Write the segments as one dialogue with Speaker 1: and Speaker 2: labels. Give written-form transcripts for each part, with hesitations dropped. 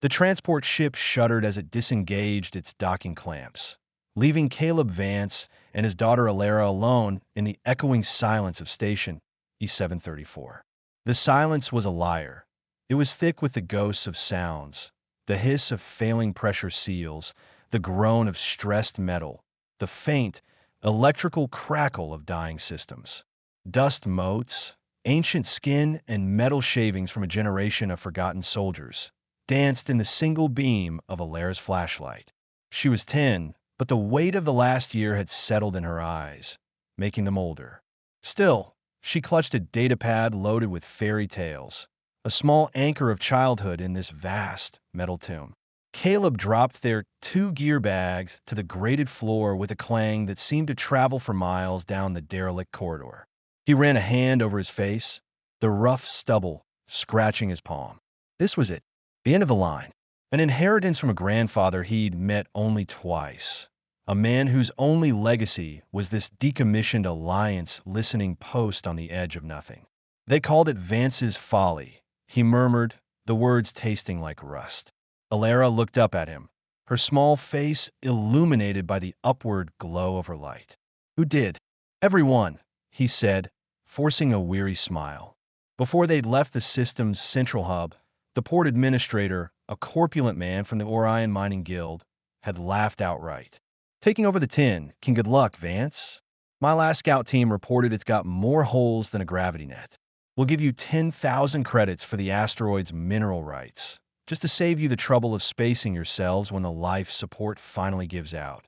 Speaker 1: The transport ship shuddered as it disengaged its docking clamps, leaving Caleb Vance and his daughter Alara alone in the echoing silence of Station E734. The silence was a liar. It was thick with the ghosts of sounds, the hiss of failing pressure seals, the groan of stressed metal, the faint, electrical crackle of dying systems. Dust motes, ancient skin, and metal shavings from a generation of forgotten soldiers danced in the single beam of Alara's flashlight. She was 10, but the weight of the last year had settled in her eyes, making them older. Still, she clutched a datapad loaded with fairy tales, a small anchor of childhood in this vast metal tomb. Caleb dropped their 2 gear bags to the grated floor with a clang that seemed to travel for miles down the derelict corridor. He ran a hand over his face, the rough stubble scratching his palm. This was it, the end of the line. An inheritance from a grandfather he'd met only twice. A man whose only legacy was this decommissioned alliance listening post on the edge of nothing. They called it Vance's folly, he murmured, the words tasting like rust. Alara looked up at him, her small face illuminated by the upward glow of her light. Who did? Everyone, he said, forcing a weary smile. Before they'd left the system's central hub, the port administrator, a corpulent man from the Orion Mining Guild, had laughed outright. Taking over the tin, can good luck, Vance. My last scout team reported it's got more holes than a gravity net. We'll give you 10,000 credits for the asteroid's mineral rights, just to save you the trouble of spacing yourselves when the life support finally gives out.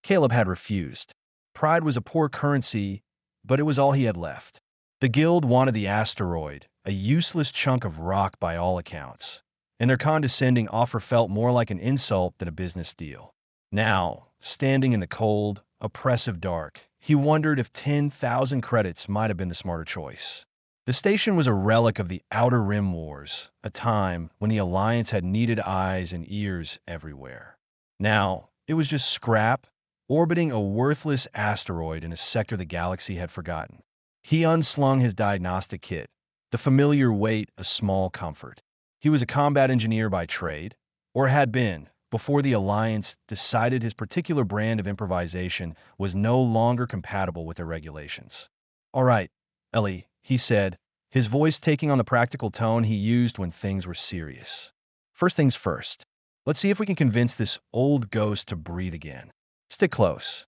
Speaker 1: Caleb had refused. Pride was a poor currency, but it was all he had left. The guild wanted the asteroid, a useless chunk of rock by all accounts, and their condescending offer felt more like an insult than a business deal. Now, standing in the cold, oppressive dark, he wondered if 10,000 credits might have been the smarter choice. The station was a relic of the Outer Rim Wars, a time when the Alliance had needed eyes and ears everywhere. Now, it was just scrap, orbiting a worthless asteroid in a sector the galaxy had forgotten. He unslung his diagnostic kit, the familiar weight a small comfort. He was a combat engineer by trade, or had been, before the Alliance decided his particular brand of improvisation was no longer compatible with their regulations. All right, Ellie, he said, his voice taking on the practical tone he used when things were serious. First things first. Let's see if we can convince this old ghost to breathe again. Stick close.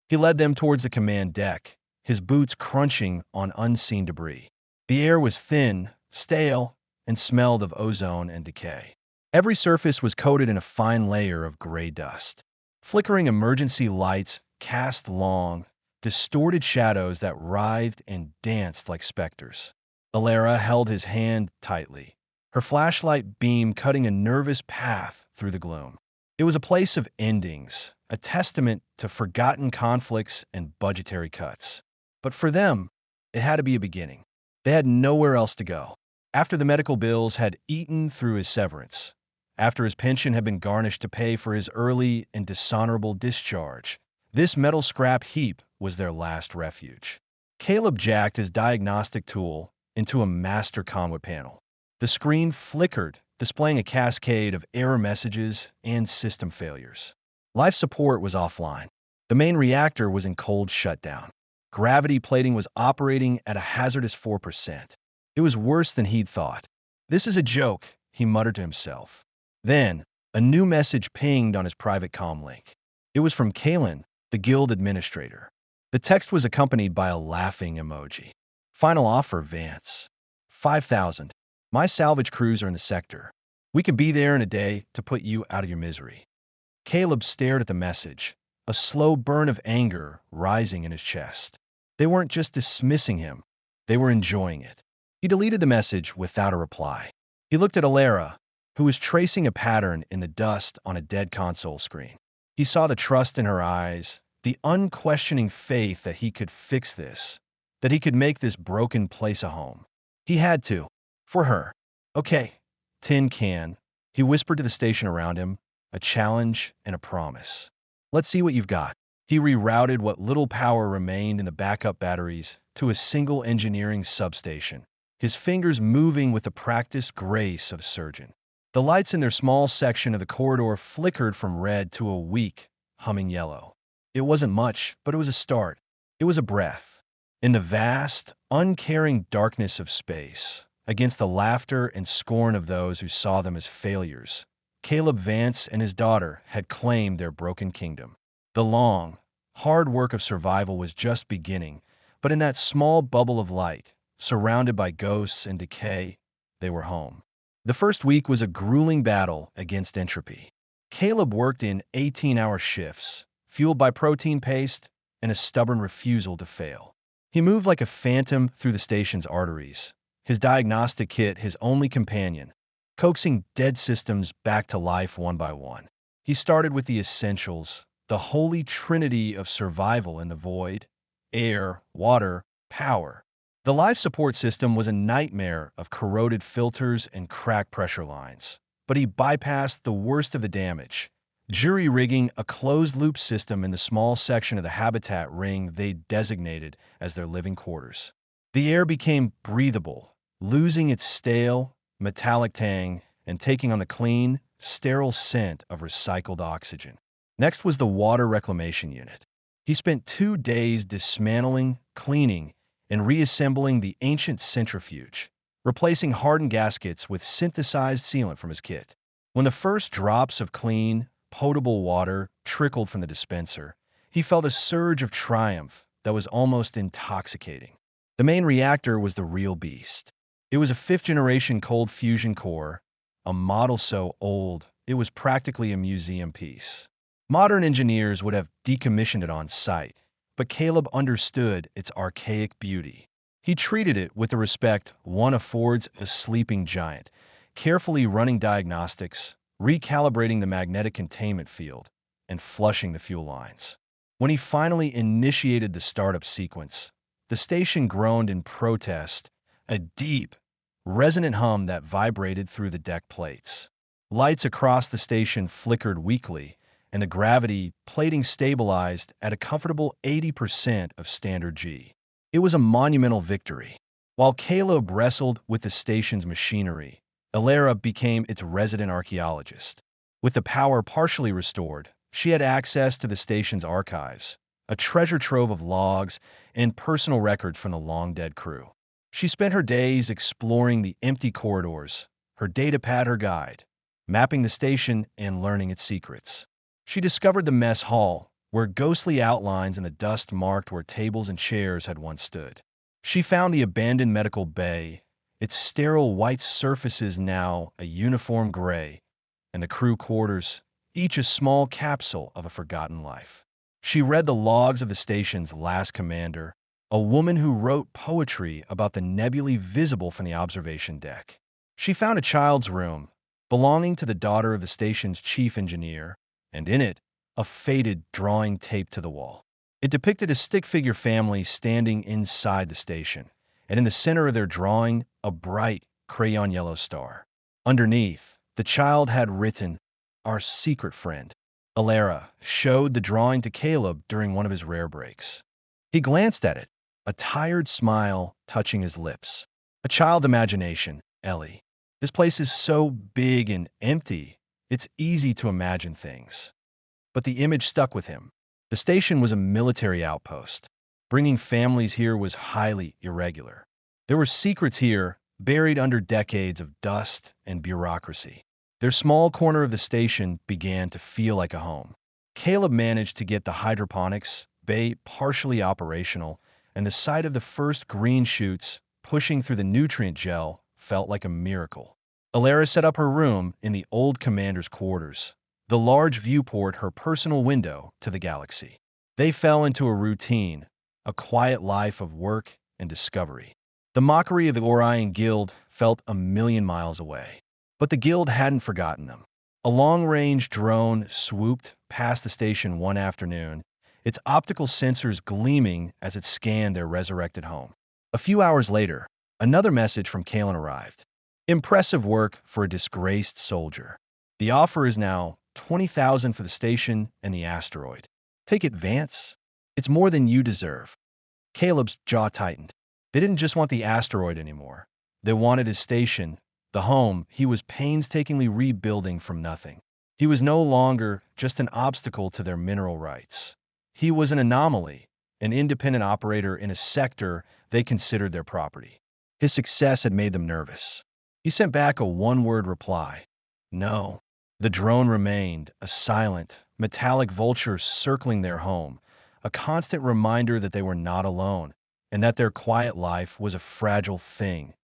Speaker 1: He led them towards the command deck, his boots crunching on unseen debris. The air was thin, stale, and smelled of ozone and decay. Every surface was coated in a fine layer of gray dust. Flickering emergency lights cast long, distorted shadows that writhed and danced like specters. Alara held his hand tightly, her flashlight beam cutting a nervous path through the gloom. It was a place of endings, a testament to forgotten conflicts and budgetary cuts. But for them, it had to be a beginning. They had nowhere else to go. After the medical bills had eaten through his severance, after his pension had been garnished to pay for his early and dishonorable discharge, this metal scrap heap was their last refuge. Caleb jacked his diagnostic tool into a master conduit panel. The screen flickered, displaying a cascade of error messages and system failures. Life support was offline. The main reactor was in cold shutdown. Gravity plating was operating at a hazardous 4%. It was worse than he'd thought. This is a joke, he muttered to himself. Then, a new message pinged on his private comm link. It was from Kalen, the guild administrator. The text was accompanied by a laughing emoji. Final offer, Vance. 5,000. My salvage crews are in the sector. We could be there in a day to put you out of your misery. Caleb stared at the message, a slow burn of anger rising in his chest. They weren't just dismissing him, they were enjoying it. He deleted the message without a reply. He looked at Alara, who was tracing a pattern in the dust on a dead console screen. He saw the trust in her eyes, the unquestioning faith that he could fix this, that he could make this broken place a home. He had to, for her. Okay, tin can, he whispered to the station around him, a challenge and a promise. Let's see what you've got. He rerouted what little power remained in the backup batteries to a single engineering substation, his fingers moving with the practiced grace of a surgeon. The lights in their small section of the corridor flickered from red to a weak, humming yellow. It wasn't much, but it was a start. It was a breath. In the vast, uncaring darkness of space, against the laughter and scorn of those who saw them as failures, Caleb Vance and his daughter had claimed their broken kingdom. The long, hard work of survival was just beginning, but in that small bubble of light, surrounded by ghosts and decay, they were home. The first week was a grueling battle against entropy. Caleb worked in 18-hour shifts, fueled by protein paste and a stubborn refusal to fail. He moved like a phantom through the station's arteries, his diagnostic kit his only companion, coaxing dead systems back to life one by one. He started with the essentials, the holy trinity of survival in the void: air, water, power. The life support system was a nightmare of corroded filters and cracked pressure lines, but he bypassed the worst of the damage, jury-rigging a closed-loop system in the small section of the habitat ring they designated as their living quarters. The air became breathable, losing its stale, metallic tang and taking on the clean, sterile scent of recycled oxygen. Next was the water reclamation unit. He spent 2 days dismantling, cleaning, and reassembling the ancient centrifuge, replacing hardened gaskets with synthesized sealant from his kit. When the first drops of clean, potable water trickled from the dispenser, he felt a surge of triumph that was almost intoxicating. The main reactor was the real beast. It was a 5th-generation cold fusion core, a model so old it was practically a museum piece. Modern engineers would have decommissioned it on site, but Caleb understood its archaic beauty. He treated it with the respect one affords a sleeping giant, carefully running diagnostics, recalibrating the magnetic containment field, and flushing the fuel lines. When he finally initiated the startup sequence, the station groaned in protest, a deep, resonant hum that vibrated through the deck plates. Lights across the station flickered weakly, and the gravity plating stabilized at a comfortable 80% of standard G. It was a monumental victory. While Caleb wrestled with the station's machinery, Alara became its resident archaeologist. With the power partially restored, she had access to the station's archives, a treasure trove of logs and personal records from the long-dead crew. She spent her days exploring the empty corridors, her datapad her guide, mapping the station and learning its secrets. She discovered the mess hall, where ghostly outlines in the dust marked where tables and chairs had once stood. She found the abandoned medical bay, its sterile white surfaces now a uniform gray, and the crew quarters, each a small capsule of a forgotten life. She read the logs of the station's last commander, a woman who wrote poetry about the nebulae visible from the observation deck. She found a child's room, belonging to the daughter of the station's chief engineer, and in it, a faded drawing taped to the wall. It depicted a stick-figure family standing inside the station, and in the center of their drawing, a bright crayon yellow star. Underneath, the child had written, "Our secret friend." Alara showed the drawing to Caleb during one of his rare breaks. He glanced at it, a tired smile touching his lips. A child imagination, Ellie. This place is so big and empty, it's easy to imagine things. But the image stuck with him. The station was a military outpost. Bringing families here was highly irregular. There were secrets here, buried under decades of dust and bureaucracy. Their small corner of the station began to feel like a home. Caleb managed to get the hydroponics bay partially operational, and the sight of the first green shoots pushing through the nutrient gel felt like a miracle. Alara set up her room in the old commander's quarters, the large viewport her personal window to the galaxy. They fell into a routine, a quiet life of work and discovery. The mockery of the Orion Guild felt a million miles away. But the Guild hadn't forgotten them. A long-range drone swooped past the station one afternoon, its optical sensors gleaming as it scanned their resurrected home. A few hours later, another message from Kalen arrived. Impressive work for a disgraced soldier. The offer is now 20,000 for the station and the asteroid. Take it, Vance. It's more than you deserve. Caleb's jaw tightened. They didn't just want the asteroid anymore. They wanted his station, the home he was painstakingly rebuilding from nothing. He was no longer just an obstacle to their mineral rights. He was an anomaly, an independent operator in a sector they considered their property. His success had made them nervous. He sent back a one-word reply. No. The drone remained, a silent, metallic vulture circling their home, a constant reminder that they were not alone, and that their quiet life was a fragile thing,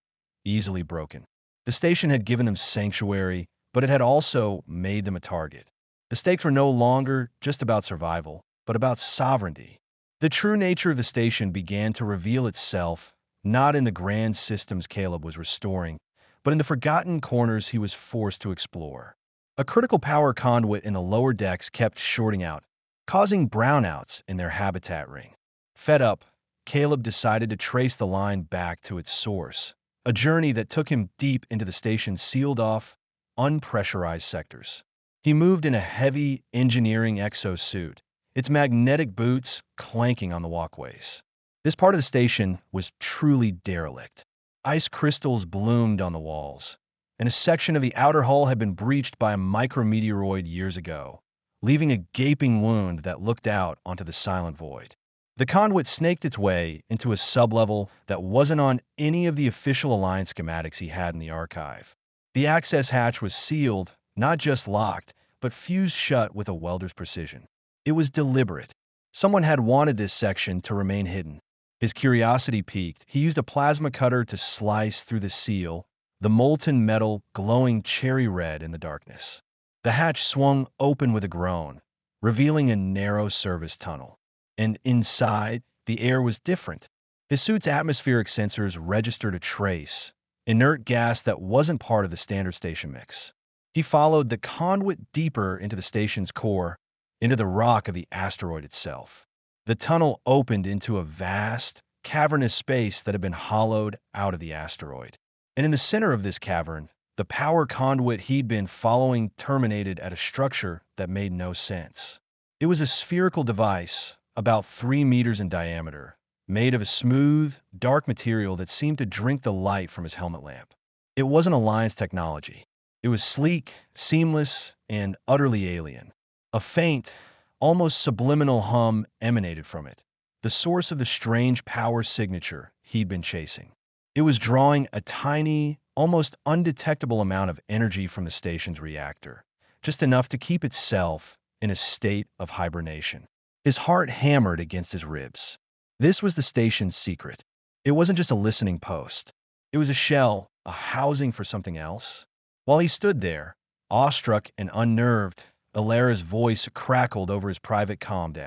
Speaker 1: easily broken. The station had given them sanctuary, but it had also made them a target. The stakes were no longer just about survival, but about sovereignty. The true nature of the station began to reveal itself, not in the grand systems Caleb was restoring, but in the forgotten corners he was forced to explore. A critical power conduit in the lower decks kept shorting out, causing brownouts in their habitat ring. Fed up, Caleb decided to trace the line back to its source, a journey that took him deep into the station's sealed-off, unpressurized sectors. He moved in a heavy engineering exosuit, its magnetic boots clanking on the walkways. This part of the station was truly derelict. Ice crystals bloomed on the walls, and a section of the outer hull had been breached by a micrometeoroid years ago, leaving a gaping wound that looked out onto the silent void. The conduit snaked its way into a sublevel that wasn't on any of the official Alliance schematics he had in the archive. The access hatch was sealed, not just locked, but fused shut with a welder's precision. It was deliberate. Someone had wanted this section to remain hidden. His curiosity piqued. He used a plasma cutter to slice through the seal, the molten metal glowing cherry red in the darkness. The hatch swung open with a groan, revealing a narrow service tunnel. And inside, the air was different. His suit's atmospheric sensors registered a trace, inert gas that wasn't part of the standard station mix. He followed the conduit deeper into the station's core, into the rock of the asteroid itself. The tunnel opened into a vast, cavernous space that had been hollowed out of the asteroid. And in the center of this cavern, the power conduit he'd been following terminated at a structure that made no sense. It was a spherical device, about 3 meters in diameter, made of a smooth, dark material that seemed to drink the light from his helmet lamp. It wasn't Alliance technology. It was sleek, seamless, and utterly alien. A faint, almost subliminal hum emanated from it, the source of the strange power signature he'd been chasing. It was drawing a tiny, almost undetectable amount of energy from the station's reactor, just enough to keep itself in a state of hibernation. His heart hammered against his ribs. This was the station's secret. It wasn't just a listening post. It was a shell, a housing for something else. While he stood there, awestruck and unnerved, Alera's voice crackled over his private comm.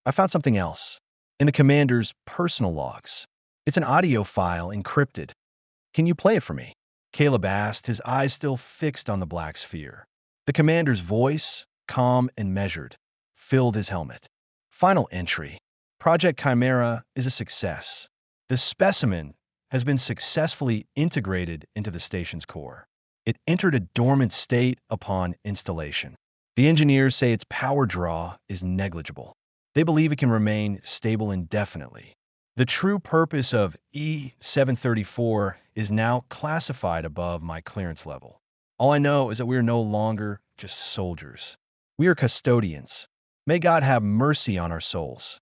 Speaker 1: I found something else. In the commander's personal logs. It's an audio file encrypted. Can you play it for me? Caleb asked, his eyes still fixed on the black sphere. The commander's voice, calm and measured, filled his helmet. Final entry. Project Chimera is a success. The specimen has been successfully integrated into the station's core. It entered a dormant state upon installation. The engineers say its power draw is negligible. They believe it can remain stable indefinitely. The true purpose of E-734 is now classified above my clearance level. All I know is that we are no longer just soldiers. We are custodians. May God have mercy on our souls.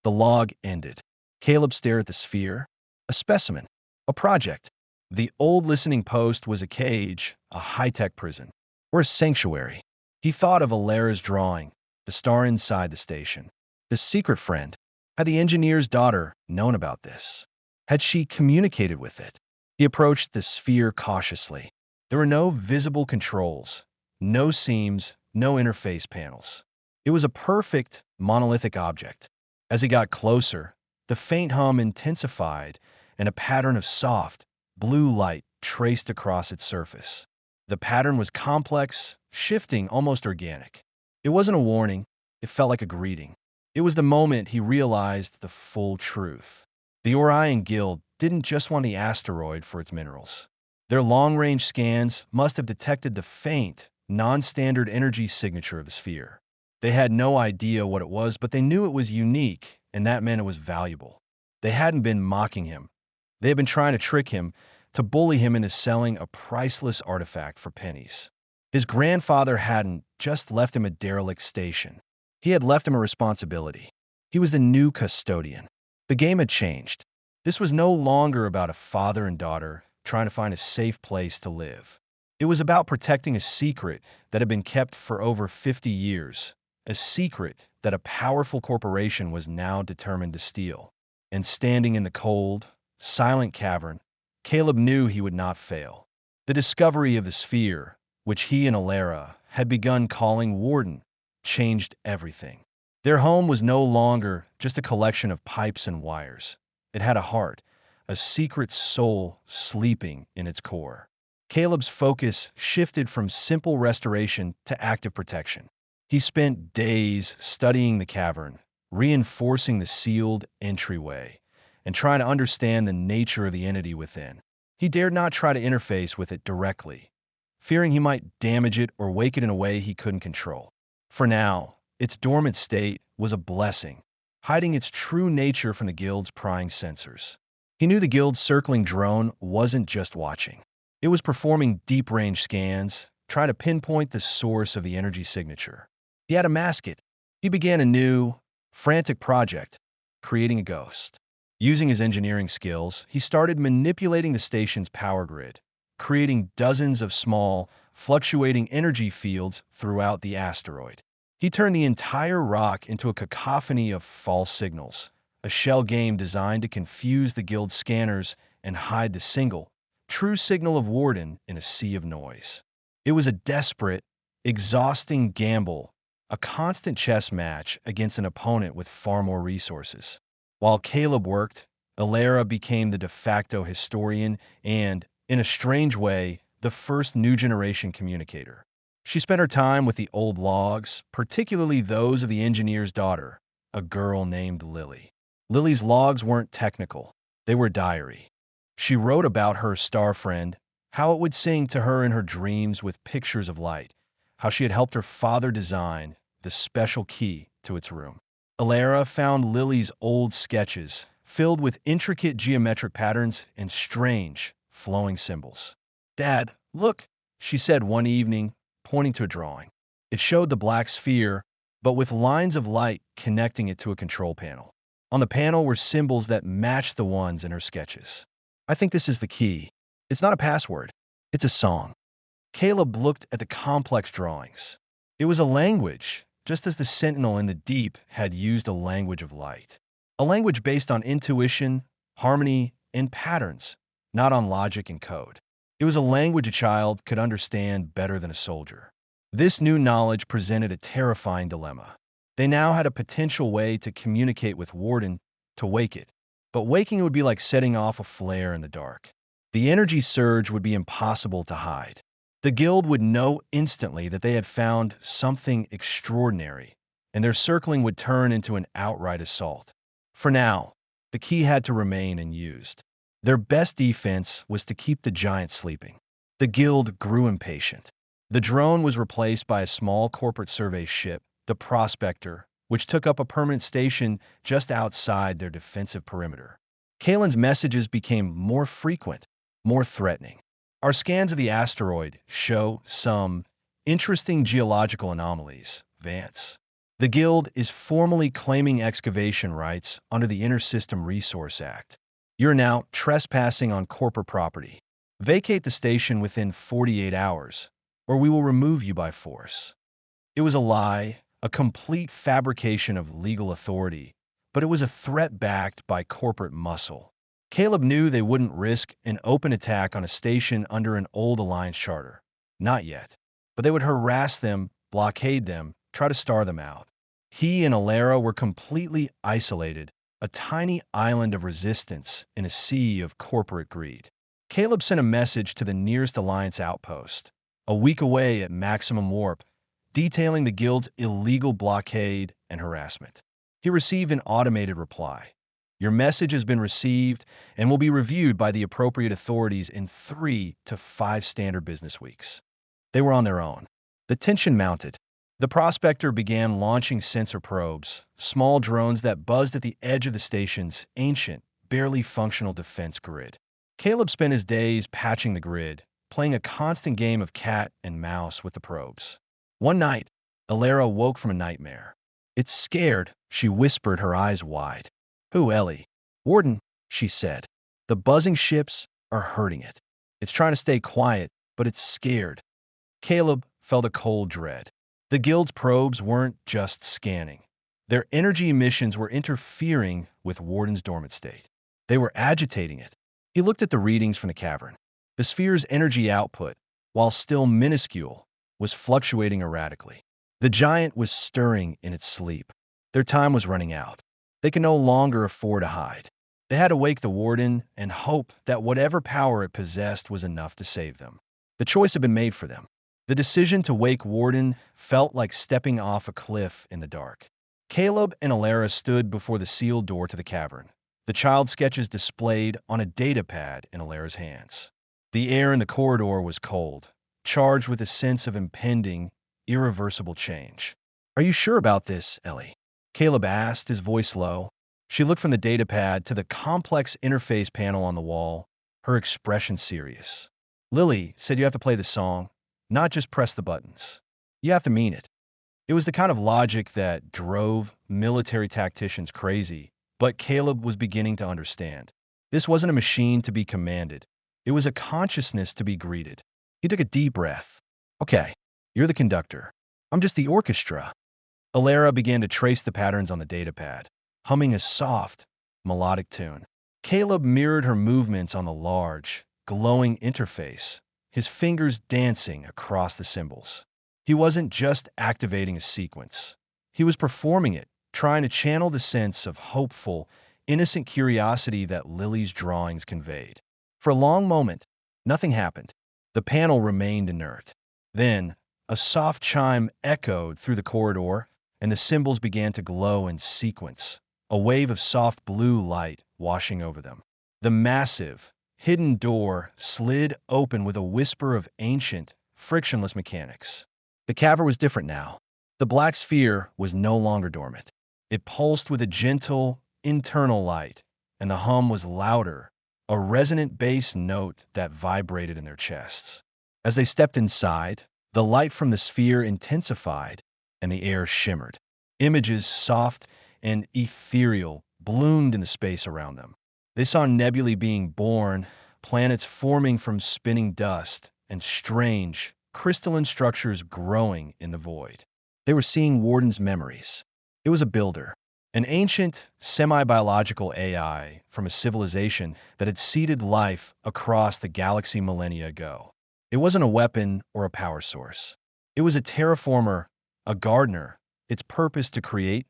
Speaker 1: The log ended. Caleb stared at the sphere. A specimen. A project. The old listening post was a cage, a high-tech prison, or a sanctuary. He thought of Alera's drawing, the star inside the station. His secret friend. Had the engineer's daughter known about this? Had she communicated with it? He approached the sphere cautiously. There were no visible controls, no seams, no interface panels. It was a perfect, monolithic object. As he got closer, the faint hum intensified, and a pattern of soft, blue light traced across its surface. The pattern was complex, shifting, almost organic. It wasn't a warning. It felt like a greeting. It was the moment he realized the full truth. The Orion Guild didn't just want the asteroid for its minerals. Their long-range scans must have detected the faint, non-standard energy signature of the sphere. They had no idea what it was, but they knew it was unique, and that meant it was valuable. They hadn't been mocking him. They had been trying to trick him. to bully him into selling a priceless artifact for pennies. His grandfather hadn't just left him a derelict station. He had left him a responsibility. He was the new custodian. The game had changed. This was no longer about a father and daughter trying to find a safe place to live. It was about protecting a secret that had been kept for over 50 years, a secret that a powerful corporation was now determined to steal. And standing in the cold, silent cavern, Caleb knew he would not fail. The discovery of the sphere, which he and Alara had begun calling Warden, changed everything. Their home was no longer just a collection of pipes and wires. It had a heart, a secret soul sleeping in its core. Caleb's focus shifted from simple restoration to active protection. He spent days studying the cavern, reinforcing the sealed entryway, and trying to understand the nature of the entity within. He dared not try to interface with it directly, fearing he might damage it or wake it in a way he couldn't control. For now, its dormant state was a blessing, hiding its true nature from the Guild's prying sensors. He knew the Guild's circling drone wasn't just watching. It was performing deep-range scans, trying to pinpoint the source of the energy signature. He had to mask it. He began a new, frantic project, creating a ghost. Using his engineering skills, he started manipulating the station's power grid, creating dozens of small, fluctuating energy fields throughout the asteroid. He turned the entire rock into a cacophony of false signals, a shell game designed to confuse the Guild scanners and hide the single, true signal of Warden in a sea of noise. It was a desperate, exhausting gamble, a constant chess match against an opponent with far more resources. While Caleb worked, Alara became the de facto historian and, in a strange way, the first new generation communicator. She spent her time with the old logs, particularly those of the engineer's daughter, a girl named Lily. Lily's logs weren't technical. They were diary. She wrote about her star friend, how it would sing to her in her dreams with pictures of light, how she had helped her father design the special key to its room. Alara found Lily's old sketches, filled with intricate geometric patterns and strange, flowing symbols. "Dad, look," she said one evening, pointing to a drawing. It showed the black sphere, but with lines of light connecting it to a control panel. On the panel were symbols that matched the ones in her sketches. "I think this is the key. It's not a password. It's a song." Caleb looked at the complex drawings. It was a language, just as the Sentinel in the deep had used a language of light. A language based on intuition, harmony, and patterns, not on logic and code. It was a language a child could understand better than a soldier. This new knowledge presented a terrifying dilemma. They now had a potential way to communicate with Warden, to wake it. But waking it would be like setting off a flare in the dark. The energy surge would be impossible to hide. The Guild would know instantly that they had found something extraordinary, and their circling would turn into an outright assault. For now, the key had to remain unused. Their best defense was to keep the giant sleeping. The Guild grew impatient. The drone was replaced by a small corporate survey ship, the Prospector, which took up a permanent station just outside their defensive perimeter. Kalen's messages became more frequent, more threatening. "Our scans of the asteroid show some interesting geological anomalies, Vance. The Guild is formally claiming excavation rights under the Intersystem Resource Act. You're now trespassing on corporate property. Vacate the station within 48 hours, or we will remove you by force." It was a lie, a complete fabrication of legal authority, but it was a threat backed by corporate muscle. Caleb knew they wouldn't risk an open attack on a station under an old Alliance charter. Not yet. But they would harass them, blockade them, try to starve them out. He and Alara were completely isolated, a tiny island of resistance in a sea of corporate greed. Caleb sent a message to the nearest Alliance outpost, a week away at maximum warp, detailing the Guild's illegal blockade and harassment. He received an automated reply. "Your message has been received and will be reviewed by the appropriate authorities in 3 to 5 standard business weeks." They were on their own. The tension mounted. The Prospector began launching sensor probes, small drones that buzzed at the edge of the station's ancient, barely functional defense grid. Caleb spent his days patching the grid, playing a constant game of cat and mouse with the probes. One night, Alara woke from a nightmare. It's scared, she whispered, her eyes wide. Who, Ellie? Warden, she said. The buzzing ships are hurting it. It's trying to stay quiet, but it's scared. Caleb felt a cold dread. The guild's probes weren't just scanning. Their energy emissions were interfering with Warden's dormant state. They were agitating it. He looked at the readings from the cavern. The sphere's energy output, while still minuscule, was fluctuating erratically. The giant was stirring in its sleep. Their time was running out. They could no longer afford to hide. They had to wake the Warden and hope that whatever power it possessed was enough to save them. The choice had been made for them. The decision to wake Warden felt like stepping off a cliff in the dark. Caleb and Alara stood before the sealed door to the cavern, the child sketches displayed on a datapad in Alara's hands. The air in the corridor was cold, charged with a sense of impending, irreversible change. Are you sure about this, Ellie? Caleb asked, his voice low. She looked from the datapad to the complex interface panel on the wall, her expression serious. Lily said you have to play the song, not just press the buttons. You have to mean it. It was the kind of logic that drove military tacticians crazy, but Caleb was beginning to understand. This wasn't a machine to be commanded. It was a consciousness to be greeted. He took a deep breath. Okay, you're the conductor. I'm just the orchestra. Alara began to trace the patterns on the datapad, humming a soft, melodic tune. Caleb mirrored her movements on the large, glowing interface, his fingers dancing across the symbols. He wasn't just activating a sequence. He was performing it, trying to channel the sense of hopeful, innocent curiosity that Lily's drawings conveyed. For a long moment, nothing happened. The panel remained inert. Then, a soft chime echoed through the corridor, and the symbols began to glow in sequence, a wave of soft blue light washing over them. The massive, hidden door slid open with a whisper of ancient, frictionless mechanics. The cavern was different now. The black sphere was no longer dormant. It pulsed with a gentle, internal light, and the hum was louder, a resonant bass note that vibrated in their chests. As they stepped inside, the light from the sphere intensified, and the air shimmered. Images, soft and ethereal, bloomed in the space around them. They saw nebulae being born, planets forming from spinning dust, and strange, crystalline structures growing in the void. They were seeing Warden's memories. It was a builder, an ancient, semi-biological AI from a civilization that had seeded life across the galaxy millennia ago. It wasn't a weapon or a power source. It was a terraformer, a gardener, its purpose to create,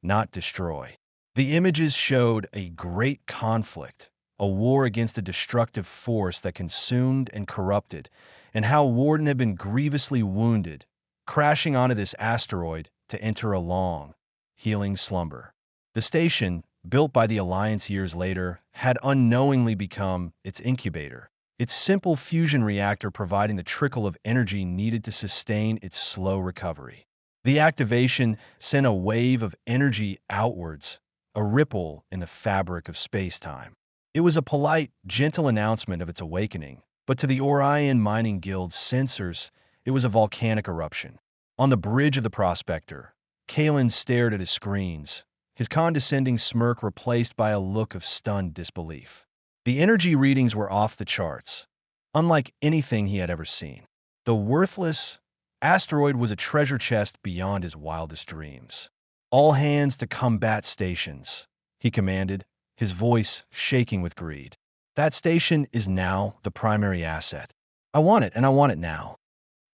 Speaker 1: not destroy. The images showed a great conflict, a war against a destructive force that consumed and corrupted, and how Warden had been grievously wounded, crashing onto this asteroid to enter a long, healing slumber. The station, built by the Alliance years later, had unknowingly become its incubator, its simple fusion reactor providing the trickle of energy needed to sustain its slow recovery. The activation sent a wave of energy outwards, a ripple in the fabric of space-time. It was a polite, gentle announcement of its awakening, but to the Orion Mining Guild's sensors, it was a volcanic eruption. On the bridge of the Prospector, Kalen stared at his screens, his condescending smirk replaced by a look of stunned disbelief. The energy readings were off the charts, unlike anything he had ever seen. The worthless asteroid was a treasure chest beyond his wildest dreams. All hands to combat stations, he commanded, his voice shaking with greed. That station is now the primary asset. I want it, and I want it now.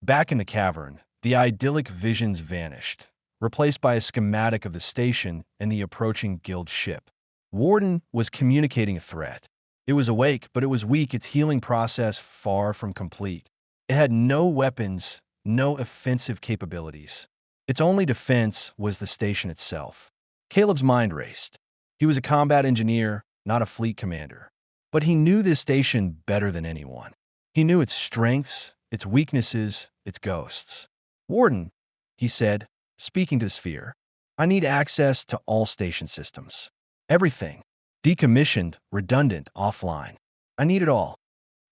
Speaker 1: Back in the cavern, the idyllic visions vanished, replaced by a schematic of the station and the approaching guild ship. Warden was communicating a threat. It was awake, but it was weak, its healing process far from complete. It had no weapons, no offensive capabilities. Its only defense was the station itself. Caleb's mind raced. He was a combat engineer, not a fleet commander. But he knew this station better than anyone. He knew its strengths, its weaknesses, its ghosts. Warden, he said, speaking to the sphere, I need access to all station systems. Everything. Decommissioned, redundant, offline. I need it all.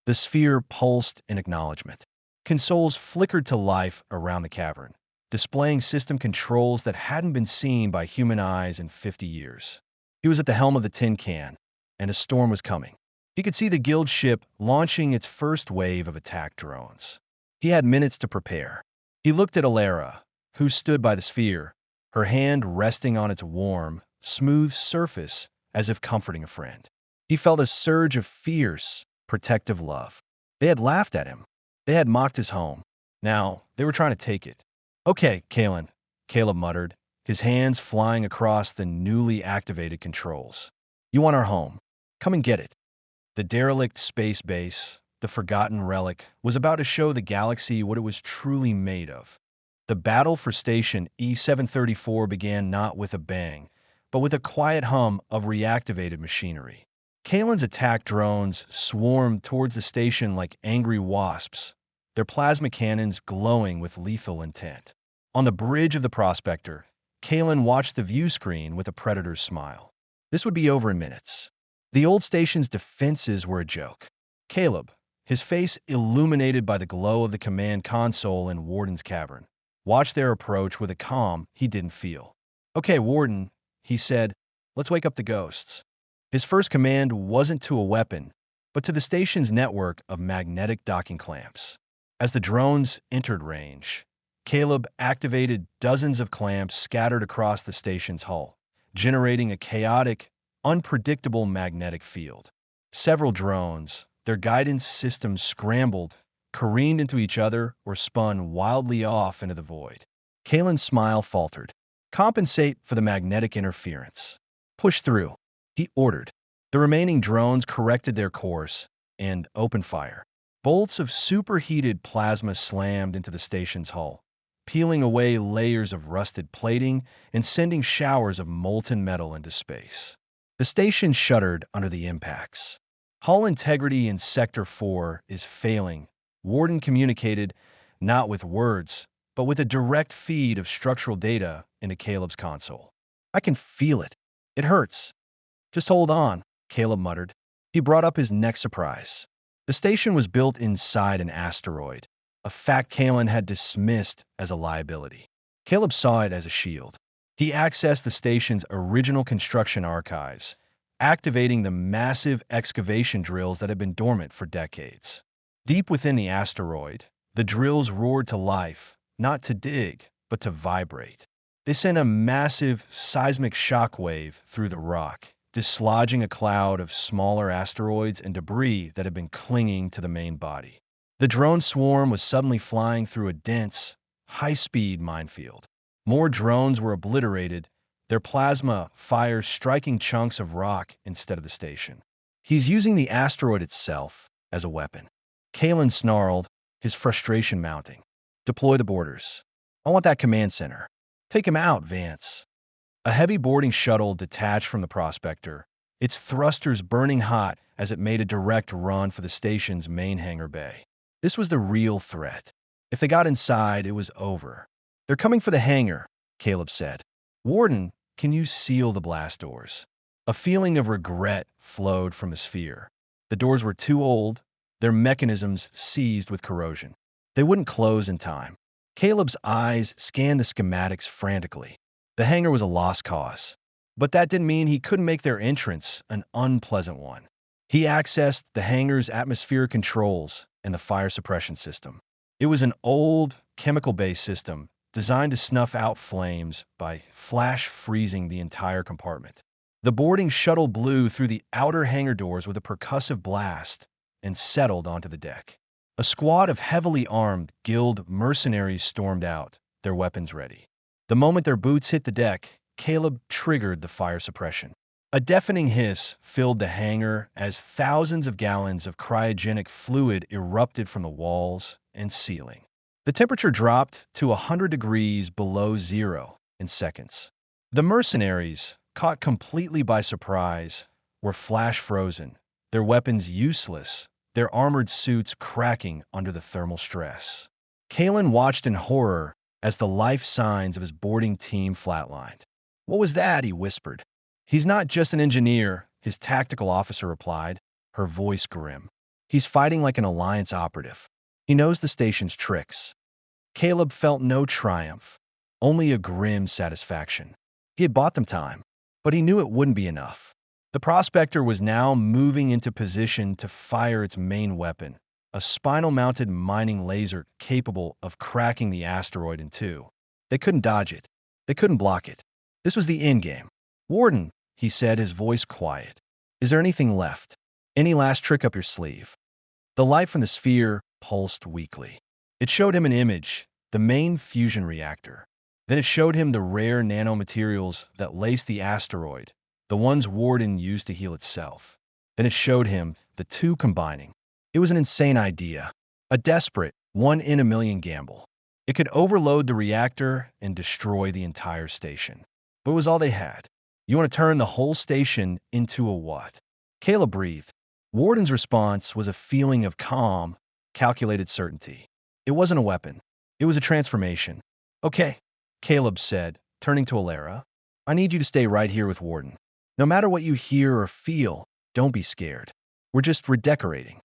Speaker 1: The sphere pulsed in acknowledgement. Consoles flickered to life around the cavern, displaying system controls that hadn't been seen by human eyes in 50 years. He was at the helm of the tin can, and a storm was coming. He could see the guild ship launching its first wave of attack drones. He had minutes to prepare. He looked at Alara, who stood by the sphere, her hand resting on its warm, smooth surface as if comforting a friend. He felt a surge of fierce, protective love. They had laughed at him. They had mocked his home. Now, they were trying to take it. Okay, Kalen, Caleb muttered, his hands flying across the newly activated controls. You want our home. Come and get it. The derelict space base, the forgotten relic, was about to show the galaxy what it was truly made of. The battle for Station E-734 began not with a bang, but with a quiet hum of reactivated machinery. Kalen's attack drones swarmed towards the station like angry wasps, their plasma cannons glowing with lethal intent. On the bridge of the Prospector, Kalen watched the view screen with a predator's smile. This would be over in minutes. The old station's defenses were a joke. Caleb, his face illuminated by the glow of the command console in Warden's cavern, watched their approach with a calm he didn't feel. Okay, Warden, he said, let's wake up the ghosts. His first command wasn't to a weapon, but to the station's network of magnetic docking clamps. As the drones entered range, Caleb activated dozens of clamps scattered across the station's hull, generating a chaotic, unpredictable magnetic field. Several drones, their guidance systems scrambled, careened into each other, or spun wildly off into the void. Kalen's smile faltered. Compensate for the magnetic interference. Push through, he ordered. The remaining drones corrected their course and opened fire. Bolts of superheated plasma slammed into the station's hull, peeling away layers of rusted plating and sending showers of molten metal into space. The station shuddered under the impacts. Hull integrity in Sector 4 is failing, Warden communicated, not with words, but with a direct feed of structural data into Caleb's console. I can feel it. It hurts. Just hold on, Caleb muttered. He brought up his next surprise. The station was built inside an asteroid, a fact Kalen had dismissed as a liability. Caleb saw it as a shield. He accessed the station's original construction archives, activating the massive excavation drills that had been dormant for decades. Deep within the asteroid, the drills roared to life, not to dig, but to vibrate. They sent a massive seismic shockwave through the rock, dislodging a cloud of smaller asteroids and debris that had been clinging to the main body. The drone swarm was suddenly flying through a dense, high-speed minefield. More drones were obliterated, their plasma fires striking chunks of rock instead of the station. He's using the asteroid itself as a weapon. Kalen snarled, his frustration mounting. Deploy the boarders. I want that command center. Take him out, Vance. A heavy boarding shuttle detached from the Prospector, its thrusters burning hot as it made a direct run for the station's main hangar bay. This was the real threat. If they got inside, it was over. They're coming for the hangar, Caleb said. Warden, can you seal the blast doors? A feeling of regret flowed from the sphere. The doors were too old, their mechanisms seized with corrosion. They wouldn't close in time. Caleb's eyes scanned the schematics frantically. The hangar was a lost cause. But that didn't mean he couldn't make their entrance an unpleasant one. He accessed the hangar's atmospheric controls and the fire suppression system. It was an old, chemical-based system designed to snuff out flames by flash freezing the entire compartment. The boarding shuttle blew through the outer hangar doors with a percussive blast and settled onto the deck. A squad of heavily armed guild mercenaries stormed out, their weapons ready. The moment their boots hit the deck, Caleb triggered the fire suppression. A deafening hiss filled the hangar as thousands of gallons of cryogenic fluid erupted from the walls and ceiling. The temperature dropped to 100 degrees below zero in seconds. The mercenaries, caught completely by surprise, were flash frozen, their weapons useless, their armored suits cracking under the thermal stress. Kalen watched in horror as the life signs of his boarding team flatlined. What was that? He whispered. He's not just an engineer, his tactical officer replied. her voice grim. He's fighting like an Alliance operative. He knows the station's tricks. Caleb felt no triumph, only a grim satisfaction. He had bought them time, but he knew it wouldn't be enough. The prospector was now moving into position to fire its main weapon, a spinal-mounted mining laser capable of cracking the asteroid in two. They couldn't dodge it. They couldn't block it. This was the endgame. "Warden," he said, his voice quiet. "Is there anything left? Any last trick up your sleeve?" The light from the sphere pulsed weakly. It showed him an image, the main fusion reactor. Then it showed him the rare nanomaterials that laced the asteroid, the ones Warden used to heal itself. Then it showed him the two combining. It was an insane idea, a desperate, one-in-a-million gamble. It could overload the reactor and destroy the entire station. But it was all they had. You want to turn the whole station into a what? Caleb breathed. Warden's response was a feeling of calm, calculated certainty. It wasn't a weapon. It was a transformation. "Okay," Caleb said, turning to Alara. "I need you to stay right here with Warden. No matter what you hear or feel, don't be scared. We're just redecorating."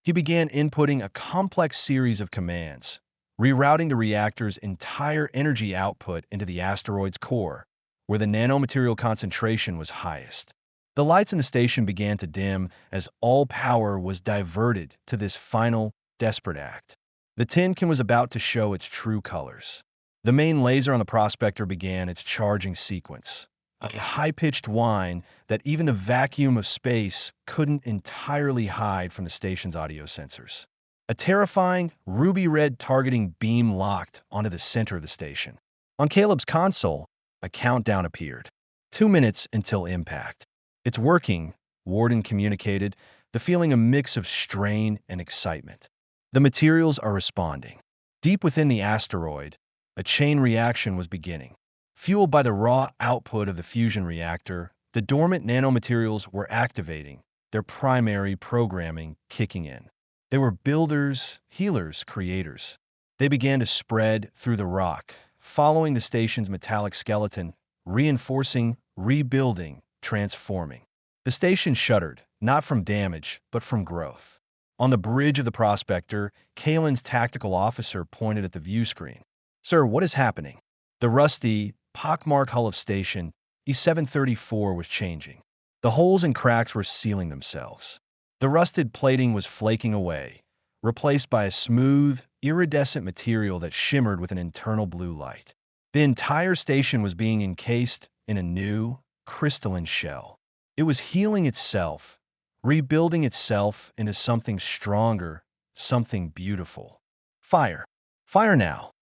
Speaker 1: He began inputting a complex series of commands, rerouting the reactor's entire energy output into the asteroid's core, where the nanomaterial concentration was highest. The lights in the station began to dim as all power was diverted to this final, desperate act. The tin can was about to show its true colors. The main laser on the prospector began its charging sequence, a high-pitched whine that even the vacuum of space couldn't entirely hide from the station's audio sensors. A terrifying, ruby-red targeting beam locked onto the center of the station. On Caleb's console, a countdown appeared. 2 minutes until impact. "It's working," Warden communicated, the feeling a mix of strain and excitement. "The materials are responding." Deep within the asteroid, a chain reaction was beginning. Fueled by the raw output of the fusion reactor, the dormant nanomaterials were activating, their primary programming kicking in. They were builders, healers, creators. They began to spread through the rock, following the station's metallic skeleton, reinforcing, rebuilding, transforming. The station shuddered, not from damage, but from growth. On the bridge of the prospector, Kalen's tactical officer pointed at the view screen. "Sir, what is happening?" The rusty, pockmarked hull of station E734 was changing. The holes and cracks were sealing themselves. The rusted plating was flaking away, replaced by a smooth, iridescent material that shimmered with an internal blue light. The entire station was being encased in a new, crystalline shell. It was healing itself, rebuilding itself into something stronger, something beautiful. "Fire! Fire now!"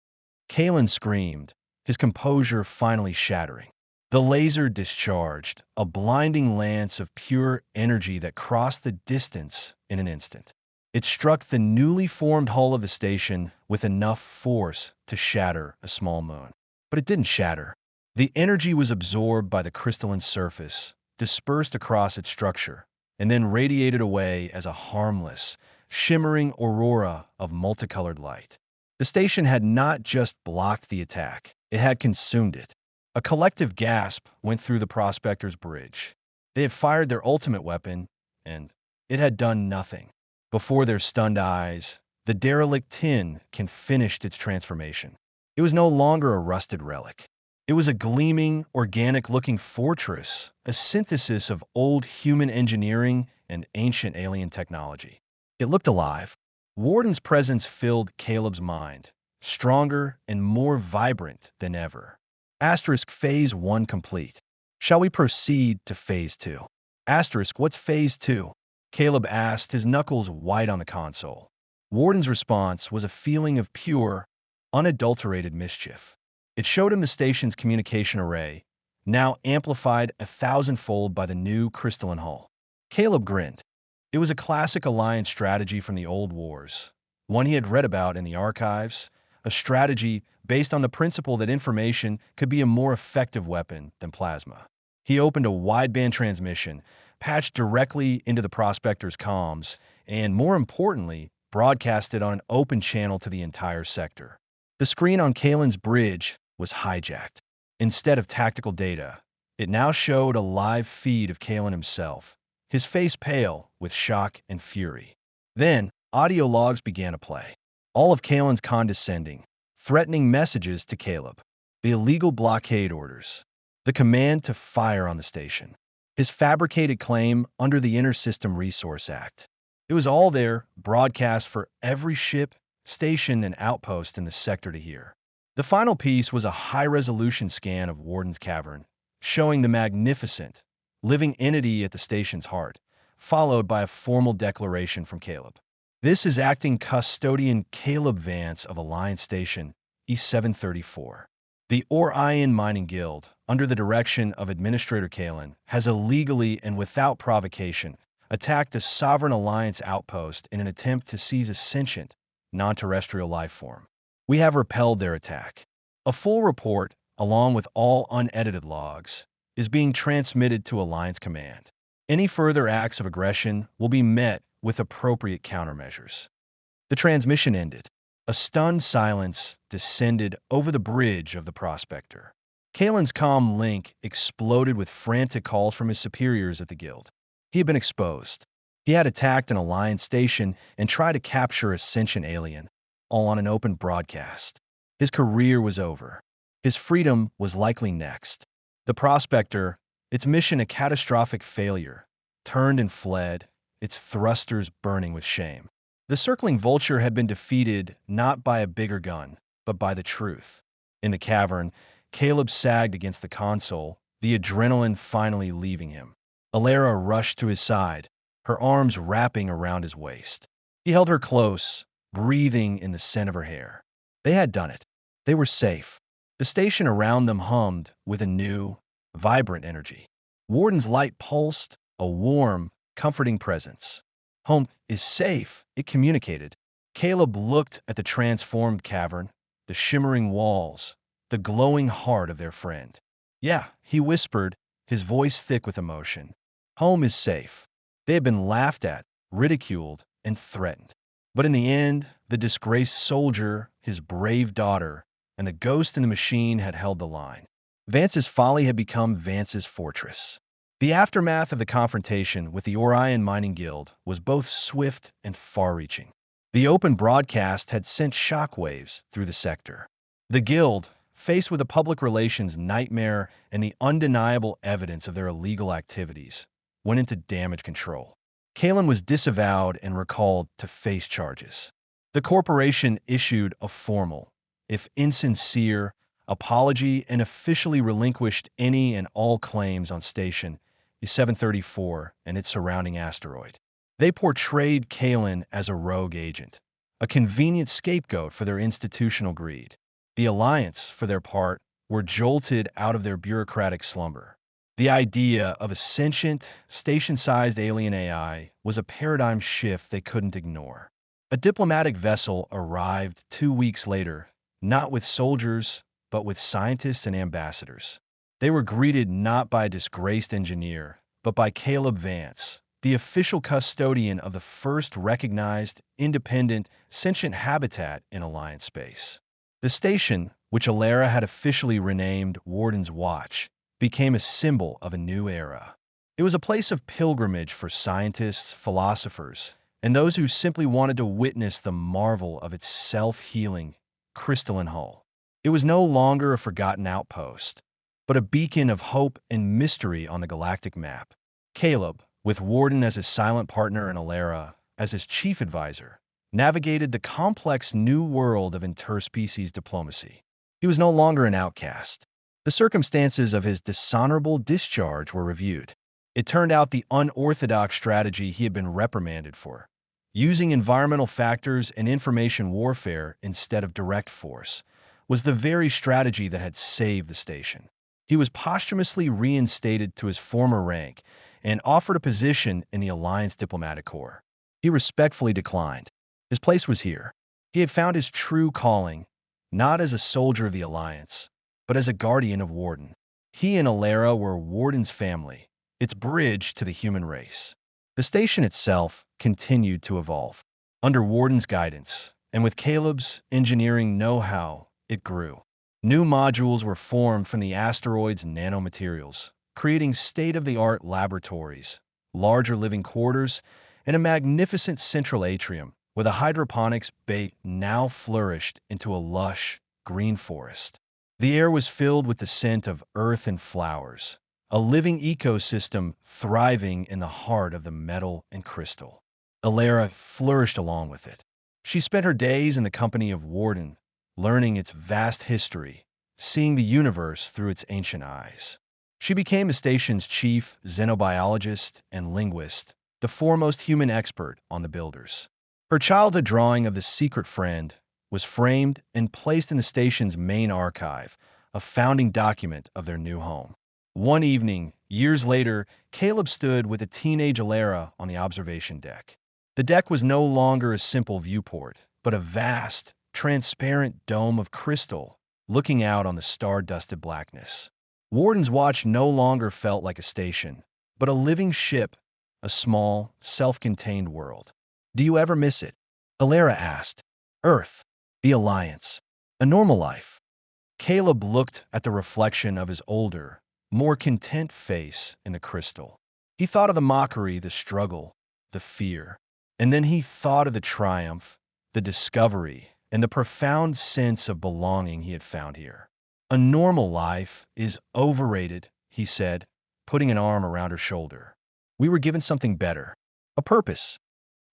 Speaker 1: Kalen screamed, his composure finally shattering. The laser discharged, a blinding lance of pure energy that crossed the distance in an instant. It struck the newly formed hull of the station with enough force to shatter a small moon. But it didn't shatter. The energy was absorbed by the crystalline surface, dispersed across its structure, and then radiated away as a harmless, shimmering aurora of multicolored light. The station had not just blocked the attack, it had consumed it. A collective gasp went through the prospector's bridge. They had fired their ultimate weapon, and it had done nothing. Before their stunned eyes, the derelict tin can finished its transformation. It was no longer a rusted relic. It was a gleaming, organic-looking fortress, a synthesis of old human engineering and ancient alien technology. It looked alive. Warden's presence filled Caleb's mind, stronger and more vibrant than ever. Asterisk Phase 1 complete. Shall we proceed to Phase 2? Asterisk, what's Phase 2? Caleb asked, his knuckles white on the console. Warden's response was a feeling of pure, unadulterated mischief. It showed him the station's communication array, now amplified 1,000-fold by the new crystalline hull. Caleb grinned. It was a classic Alliance strategy from the old wars, one he had read about in the archives, a strategy based on the principle that information could be a more effective weapon than plasma. He opened a wideband transmission, patched directly into the prospector's comms, and more importantly, broadcasted on an open channel to the entire sector. The screen on Kalen's bridge was hijacked. Instead of tactical data, it now showed a live feed of Kalen himself, his face pale with shock and fury. Then, audio logs began to play. All of Kalen's condescending, threatening messages to Caleb, the illegal blockade orders, the command to fire on the station, his fabricated claim under the Inter-System Resource Act. It was all there, broadcast for every ship, station, and outpost in the sector to hear. The final piece was a high-resolution scan of Warden's cavern, showing the magnificent, living entity at the station's heart, followed by a formal declaration from Caleb. This is acting custodian Caleb Vance of Alliance Station, E734. The Orion Mining Guild, under the direction of Administrator Kalen, has illegally and without provocation attacked a sovereign alliance outpost in an attempt to seize a sentient, non-terrestrial life form. We have repelled their attack. A full report, along with all unedited logs, is being transmitted to Alliance Command. Any further acts of aggression will be met with appropriate countermeasures. The transmission ended. A stunned silence descended over the bridge of the prospector. Kalen's comm link exploded with frantic calls from his superiors at the guild. He had been exposed. He had attacked an Alliance station and tried to capture a sentient alien, all on an open broadcast. His career was over. His freedom was likely next. The prospector, its mission a catastrophic failure, turned and fled, its thrusters burning with shame. The circling vulture had been defeated not by a bigger gun, but by the truth. In the cavern, Caleb sagged against the console, the adrenaline finally leaving him. Alara rushed to his side, her arms wrapping around his waist. He held her close, breathing in the scent of her hair. They had done it. They were safe. The station around them hummed with a new, vibrant energy. Warden's light pulsed, a warm, comforting presence. Home is safe, it communicated. Caleb looked at the transformed cavern, the shimmering walls, the glowing heart of their friend. Yeah, he whispered, his voice thick with emotion. Home is safe. They had been laughed at, ridiculed, and threatened. But in the end, the disgraced soldier, his brave daughter, and the ghost in the machine had held the line. Vance's folly had become Vance's fortress. The aftermath of the confrontation with the Orion Mining Guild was both swift and far-reaching. The open broadcast had sent shockwaves through the sector. The Guild, faced with a public relations nightmare and the undeniable evidence of their illegal activities, went into damage control. Kalen was disavowed and recalled to face charges. The corporation issued a formal, if insincere, apology and officially relinquished any and all claims on Station E734 and its surrounding asteroid. They portrayed Kalen as a rogue agent, a convenient scapegoat for their institutional greed. The Alliance, for their part, were jolted out of their bureaucratic slumber. The idea of a sentient, station-sized alien AI was a paradigm shift they couldn't ignore. A diplomatic vessel arrived 2 weeks later, not with soldiers, but with scientists and ambassadors. They were greeted not by a disgraced engineer, but by Caleb Vance, the official custodian of the first recognized, independent, sentient habitat in Alliance space. The station, which Alara had officially renamed Warden's Watch, became a symbol of a new era. It was a place of pilgrimage for scientists, philosophers, and those who simply wanted to witness the marvel of its self-healing, crystalline hull. It was no longer a forgotten outpost, but a beacon of hope and mystery on the galactic map. Caleb, with Warden as his silent partner and Alara as his chief advisor, navigated the complex new world of interspecies diplomacy. He was no longer an outcast. The circumstances of his dishonorable discharge were reviewed. It turned out the unorthodox strategy he had been reprimanded for, using environmental factors and information warfare instead of direct force, was the very strategy that had saved the station. He was posthumously reinstated to his former rank and offered a position in the Alliance Diplomatic Corps. He respectfully declined. His place was here. He had found his true calling, not as a soldier of the Alliance, but as a guardian of Warden. He and Alara were Warden's family, its bridge to the human race. The station itself continued to evolve. Under Warden's guidance, and with Caleb's engineering know-how, it grew. New modules were formed from the asteroid's nanomaterials, creating state-of-the-art laboratories, larger living quarters, and a magnificent central atrium with a hydroponics bay now flourished into a lush, green forest. The air was filled with the scent of earth and flowers, a living ecosystem thriving in the heart of the metal and crystal. Alara flourished along with it. She spent her days in the company of Warden, learning its vast history, seeing the universe through its ancient eyes. She became the station's chief xenobiologist and linguist, the foremost human expert on the builders. Her childhood drawing of the secret friend was framed and placed in the station's main archive, a founding document of their new home. One evening, years later, Caleb stood with a teenage Alara on the observation deck. The deck was no longer a simple viewport, but a vast, transparent dome of crystal looking out on the star-dusted blackness. Warden's watch no longer felt like a station, but a living ship, a small, self-contained world. Do you ever miss it? Alara asked. Earth, the Alliance, a normal life. Caleb looked at the reflection of his older, more content face in the crystal. He thought of the mockery, the struggle, the fear. And then he thought of the triumph, the discovery, and the profound sense of belonging he had found here. A normal life is overrated, he said, putting an arm around her shoulder. We were given something better, a purpose.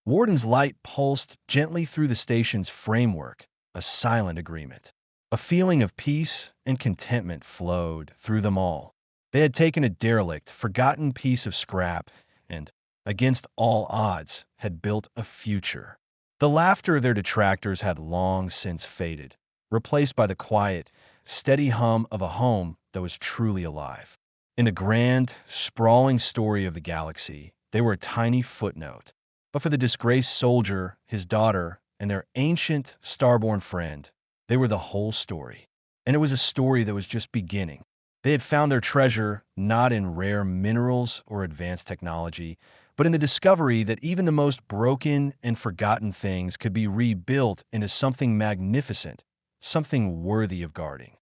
Speaker 1: Warden's light pulsed gently through the station's framework, a silent agreement. A feeling of peace and contentment flowed through them all. They had taken a derelict, forgotten piece of scrap and, against all odds, had built a future. The laughter of their detractors had long since faded, replaced by the quiet, steady hum of a home that was truly alive. In the grand, sprawling story of the galaxy, they were a tiny footnote. But for the disgraced soldier, his daughter, and their ancient starborn friend, they were the whole story. And it was a story that was just beginning. They had found their treasure not in rare minerals or advanced technology, but in the discovery that even the most broken and forgotten things could be rebuilt into something magnificent, something worthy of guarding.